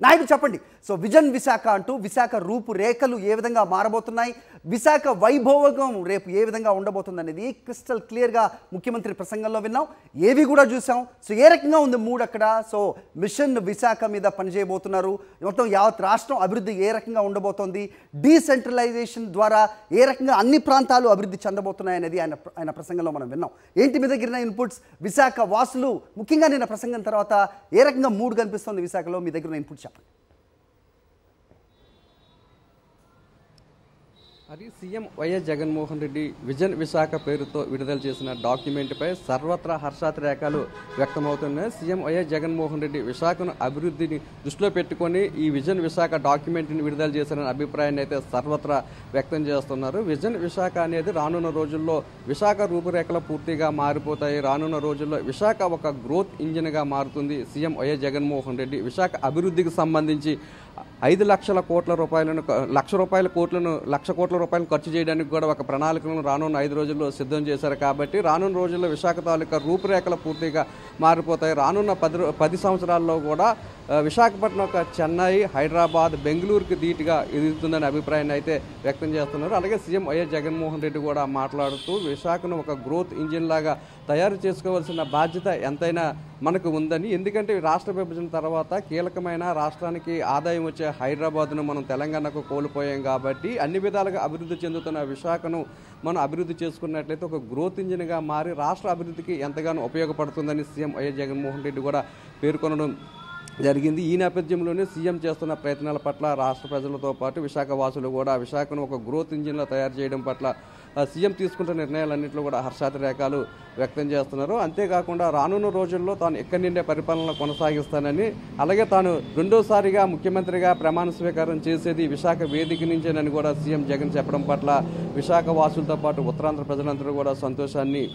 నాయుడు చెప్పండి. So vision Visakha అంటూ విశాఖ రూపురేఖలు ఏ విధంగా మారబోతున్నాయి, విశాఖ వైభోగం రేపు ఏ విధంగా ఉండబోతుంది అనేది క్రిస్టల్ క్లియర్గా ముఖ్యమంత్రి ప్రసంగంలో విన్నాం, ఏవి కూడా చూసాం. సో ఏ రకంగా ఉంది మూడ్ అక్కడ. సో మిషన్ విశాఖ మీద పనిచేయబోతున్నారు, మొత్తం యావత్ రాష్ట్రం అభివృద్ధి ఏ రకంగా ఉండబోతోంది, డీసెంట్రలైజేషన్ ద్వారా ఏ రకంగా అన్ని ప్రాంతాలు అభివృద్ధి చెందబోతున్నాయి అనేది ఆయన ప్రసంగంలో మనం విన్నాం. ఏంటి మీ దగ్గర ఇన్పుట్స్, విశాఖ వాసులు ముఖ్యంగా నిన్న ప్రసంగం తర్వాత ఏ రకంగా మూడ్ కనిపిస్తుంది విశాఖలో, మీ దగ్గర ఇన్పుట్స్ చెప్పండి. అది CM YS Jaganmohan Reddy vision Visakha పేరుతో విడుదల చేసిన డాక్యుమెంట్పై సర్వత్రా హర్షాతిరేకాలు వ్యక్తమవుతున్నాయి. సీఎం వైఎస్ జగన్మోహన్ రెడ్డి విశాఖను అభివృద్ధిని దృష్టిలో పెట్టుకొని ఈ విజన్ విశాఖ డాక్యుమెంట్ని విడుదల చేసిన అభిప్రాయాన్ని అయితే సర్వత్రా వ్యక్తం చేస్తున్నారు. విజన్ విశాఖ అనేది రానున్న రోజుల్లో విశాఖ రూపురేఖలు పూర్తిగా మారిపోతాయి. రానున్న రోజుల్లో విశాఖ ఒక గ్రోత్ ఇంజిన్గా మారుతుంది. సీఎం వైఎస్ జగన్మోహన్ రెడ్డి విశాఖ అభివృద్ధికి సంబంధించి 5 లక్షల కోట్ల రూపాయలను లక్ష కోట్ల రూపాయలను ఖర్చు చేయడానికి కూడా ఒక ప్రణాళికలను రానున్న 5 రోజుల్లో సిద్ధం చేశారు. కాబట్టి రానున్న రోజుల్లో విశాఖ తాలూకా రూపురేఖలు పూర్తిగా మారిపోతాయి. రానున్న 10 సంవత్సరాల్లో కూడా విశాఖపట్నం ఒక చెన్నై, హైదరాబాద్, బెంగళూరుకి ధీటుగా ఎదుగుతుందనే అభిప్రాయాన్ని అయితే వ్యక్తం చేస్తున్నారు. అలాగే సీఎం వైఎస్ జగన్మోహన్ రెడ్డి కూడా మాట్లాడుతూ విశాఖను ఒక గ్రోత్ ఇంజిన్ లాగా తయారు చేసుకోవాల్సిన బాధ్యత ఎంతైనా మనకు ఉందని, ఎందుకంటే రాష్ట్ర విభజన తర్వాత కీలకమైన రాష్ట్రానికి ఆదాయం వచ్చే హైదరాబాద్ను మనం తెలంగాణకు కోల్పోయాం. కాబట్టి అన్ని విధాలుగా అభివృద్ధి చెందుతున్న విశాఖను మనం అభివృద్ధి చేసుకున్నట్లయితే ఒక గ్రోత్ ఇంజిన్గా మారి రాష్ట్ర అభివృద్ధికి ఎంతగానో ఉపయోగపడుతుందని సీఎం వైఎస్ జగన్మోహన్ రెడ్డి కూడా పేర్కొనడం జరిగింది. ఈ నేపథ్యంలోనే సీఎం చేస్తున్న ప్రయత్నాల పట్ల రాష్ట్ర ప్రజలతో పాటు విశాఖ వాసులు కూడా విశాఖను ఒక గ్రోత్ ఇంజిన్లో తయారు చేయడం పట్ల సీఎం తీసుకుంటున్న నిర్ణయాలన్నింటిలో కూడా హర్షాతిరేకాలు వ్యక్తం చేస్తున్నారు. అంతేకాకుండా రానున్న రోజుల్లో తాను ఎక్కడి నుండే పరిపాలన కొనసాగిస్తానని, అలాగే తాను రెండోసారిగా ముఖ్యమంత్రిగా ప్రమాణ స్వీకారం చేసేది విశాఖ వేదిక నుంచేనని కూడా సీఎం జగన్ చెప్పడం పట్ల విశాఖ వాసులతో పాటు ఉత్తరాంధ్ర ప్రజలందరూ కూడా సంతోషాన్ని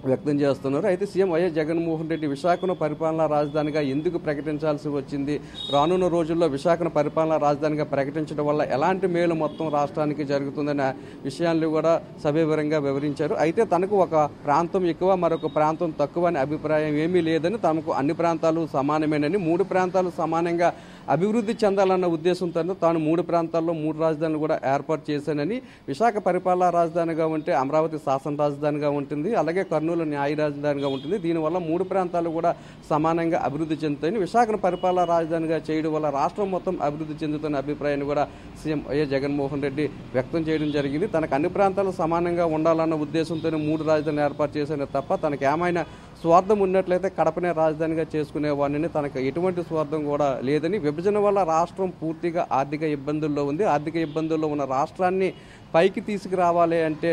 వ్యక్తం చేస్తున్నారు. అయితే సీఎం వైఎస్ జగన్మోహన్ రెడ్డి విశాఖను పరిపాలనా రాజధానిగా ఎందుకు ప్రకటించాల్సి వచ్చింది, రానున్న రోజుల్లో విశాఖను పరిపాలనా రాజధానిగా ప్రకటించడం వల్ల ఎలాంటి మేలు మొత్తం రాష్ట్రానికి జరుగుతుందనే విషయాన్ని కూడా సవివరంగా వివరించారు. అయితే తనకు ఒక ప్రాంతం ఎక్కువ, మరొక ప్రాంతం తక్కువ అనే అభిప్రాయం ఏమీ లేదని, తమకు అన్ని ప్రాంతాలు సమానమేనని, 3 ప్రాంతాలు సమానంగా అభివృద్ధి చెందాలన్న ఉద్దేశంతో తాను 3 ప్రాంతాల్లో 3 రాజధానులు కూడా ఏర్పాటు చేశానని, విశాఖ పరిపాలనా రాజధానిగా ఉంటే అమరావతి శాసన రాజధానిగా ఉంటుంది, అలాగే కర్నూలు న్యాయ రాజధానిగా ఉంటుంది. దీనివల్ల 3 ప్రాంతాలు కూడా సమానంగా అభివృద్ధి చెందుతాయని, విశాఖను పరిపాలనా రాజధానిగా చేయడం వల్ల రాష్ట్రం మొత్తం అభివృద్ధి చెందుతున్న అభిప్రాయాన్ని కూడా సీఎం వైఎస్ జగన్మోహన్ రెడ్డి వ్యక్తం చేయడం జరిగింది. తనకు అన్ని ప్రాంతాలు సమానంగా ఉండాలన్న ఉద్దేశంతోనే 3 రాజధానులు ఏర్పాటు చేశానే తప్ప తనకు ఏమైనా స్వార్థం ఉన్నట్లయితే కడపనే రాజధానిగా చేసుకునేవాడిని, తనకు ఎటువంటి స్వార్థం కూడా లేదని, విభజన వల్ల రాష్ట్రం పూర్తిగా ఆర్థిక ఇబ్బందుల్లో ఉంది, ఆర్థిక ఇబ్బందుల్లో ఉన్న రాష్ట్రాన్ని పైకి తీసుకురావాలి అంటే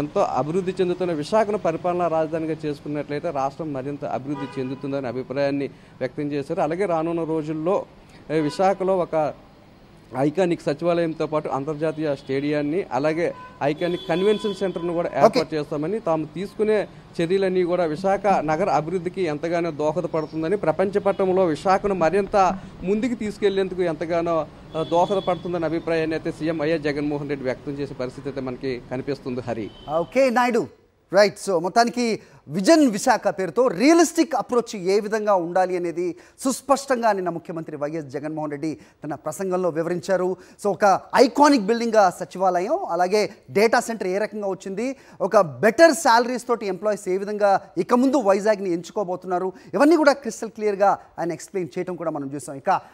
ఎంతో అభివృద్ధి చెందుతున్న విశాఖను పరిపాలనా రాజధానిగా చేసుకున్నట్లయితే రాష్ట్రం మరింత అభివృద్ధి చెందుతుందనే అభిప్రాయాన్ని వ్యక్తం చేశారు. అలాగే రానున్న రోజుల్లో విశాఖలో ఒక ఐకానిక్ సచివాలయంతో పాటు అంతర్జాతీయ స్టేడియాన్ని, అలాగే ఐకానిక్ కన్వెన్షన్ సెంటర్ను కూడా ఏర్పాటు చేస్తామని, తాము తీసుకునే చర్యలన్నీ కూడా విశాఖ నగర అభివృద్ధికి ఎంతగానో దోహదపడుతుందని, ప్రపంచ పట్టణంలో విశాఖను మరింత ముందుకు తీసుకెళ్లేందుకు ఎంతగానో దోహదపడుతుందనే అభిప్రాయాన్ని అయితే సీఎం వైఎస్ జగన్మోహన్ రెడ్డి వ్యక్తం చేసే పరిస్థితి అయితే మనకి కనిపిస్తుంది. Hari. Okay Naidu, right. So మొత్తానికి విజన్ విశాఖ పేరుతో రియలిస్టిక్ అప్రోచ్ ఏ విధంగా ఉండాలి అనేది సుస్పష్టంగా నిన్న ముఖ్యమంత్రి వైఎస్ జగన్మోహన్ రెడ్డి తన ప్రసంగంలో వివరించారు. సో ఒక ఐకానిక్ బిల్డింగ్ సచివాలయం, అలాగే డేటా సెంటర్ ఏ రకంగా వచ్చింది, ఒక బెటర్ శాలరీస్ తోటి ఎంప్లాయీస్ ఏ విధంగా ఇక ముందు వైజాగ్ని ఎంచుకోబోతున్నారు, ఇవన్నీ కూడా క్రిస్టల్ క్లియర్గా ఆయన ఎక్స్ప్లెయిన్ చేయడం కూడా మనం చూసాం. ఇక